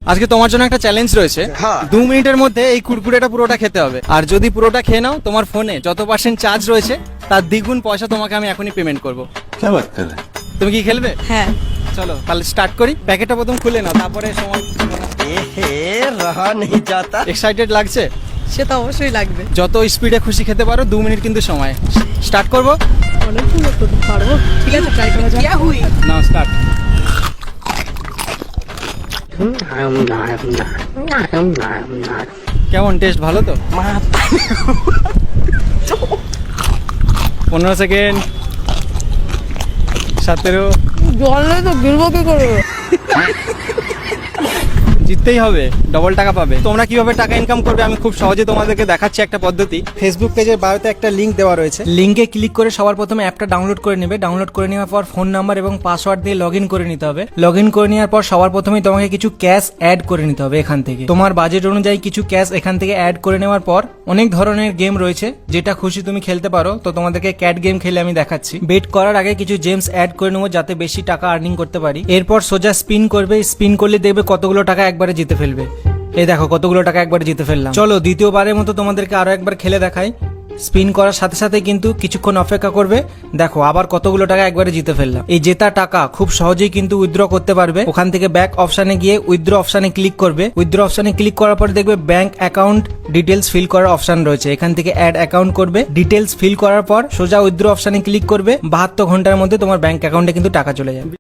আজকে তোমার জন্য একটা চ্যালেঞ্জ রয়েছে। 2 মিনিটের মধ্যে এই কুরকুরেটা পুরোটা খেতে হবে, আর যদি পুরোটা খেয়ে নাও তোমার ফোনে যত % চার্জ রয়েছে তার দ্বিগুণ পয়সা তোমাকে আমি এখনই পেমেন্ট করবো। क्या बात कर रहे हैं? তুমি কি খেলবে? হ্যাঁ। চলো তাহলে স্টার্ট করি। প্যাকেটটা প্রথম খুলে নাও, তারপরে সময়। रहा नहीं जाता। এক্সাইটেড লাগছে? সে তো অবশ্যই লাগবে। যত স্পিডে খুশি খেতে পারো, 2 মিনিট কিন্তু সময়। স্টার্ট করবো? অনেকক্ষণ করতে পারবো। ঠিক আছে, ট্রাই করা যাক। নাও স্টার্ট। কেমন টেস্ট? ভালো তো? 15 সেকেন্ড, 17। জল নেই তো গিলবো কি করে? জিততেই হবে, ডবল টাকা পাবে। তোমরা কিভাবে টাকা ইনকাম করবে আমি খুব সহজে তোমাদেরকে দেখাচ্ছি একটা পদ্ধতি। ফেসবুক পেজের বায়োতে একটা লিংক দেওয়া রয়েছে, লিংকে ক্লিক করে সবার প্রথমে অ্যাপটা ডাউনলোড করে নেবে। ডাউনলোড করে নেওয়ার পর ফোন নাম্বার এবং পাসওয়ার্ড দিয়ে লগ ইন করে নিতে হবে। লগ ইন করে নেওয়ার পর সবার প্রথমেই তোমাকে কিছু ক্যাশ অ্যাড করে নিতে হবে এখান থেকে। তোমার বাজেট অনুযায়ী কিছু ক্যাশ এখান থেকে অ্যাড করে নেওয়ার পর অনেক ধরনের গেম রয়েছে, যেটা খুশি তুমি খেলতে পারো। তো তোমাদেরকে ক্যাট গেম খেলে আমি দেখাচ্ছি। বেট করার আগে কিছু জেমস অ্যাড করে নেবো যাতে বেশি টাকা আর্নিং করতে পারি। এরপর সোজা স্পিন করবে। স্পিন করলে দেখবে কতগুলো টাকা একবারে জিতে ফেলবে। এই দেখো কতগুলো টাকা একবারে জিতে ফেললাম। চলো দ্বিতীয়বারের মতো তোমাদেরকে আরো একবার খেলে দেখাই। স্পিন করার সাথে সাথে কিন্তু কিছুক্ষণ অপেক্ষা করবে। দেখো আবার কতগুলো টাকা একবারে জিতে ফেললাম। এই জেতা টাকা খুব সহজেই কিন্তু উইথড্র করতে পারবে। ওখান থেকে ব্যাক অপশনে গিয়ে উইথড্র অপশনে ক্লিক করবে। উইথড্র অপশনে ক্লিক করার পর দেখবে ব্যাংক অ্যাকাউন্ট ডিটেলস ফিল করার অপশন রয়েছে। এখান থেকে অ্যাড অ্যাকাউন্ট করবে। ডিটেলস ফিল করার পর সোজা উইথড্র অপশনে ক্লিক করবে। 72 ঘন্টার মধ্যে তোমার ব্যাংক অ্যাকাউন্টে কিন্তু টাকা চলে যাবে।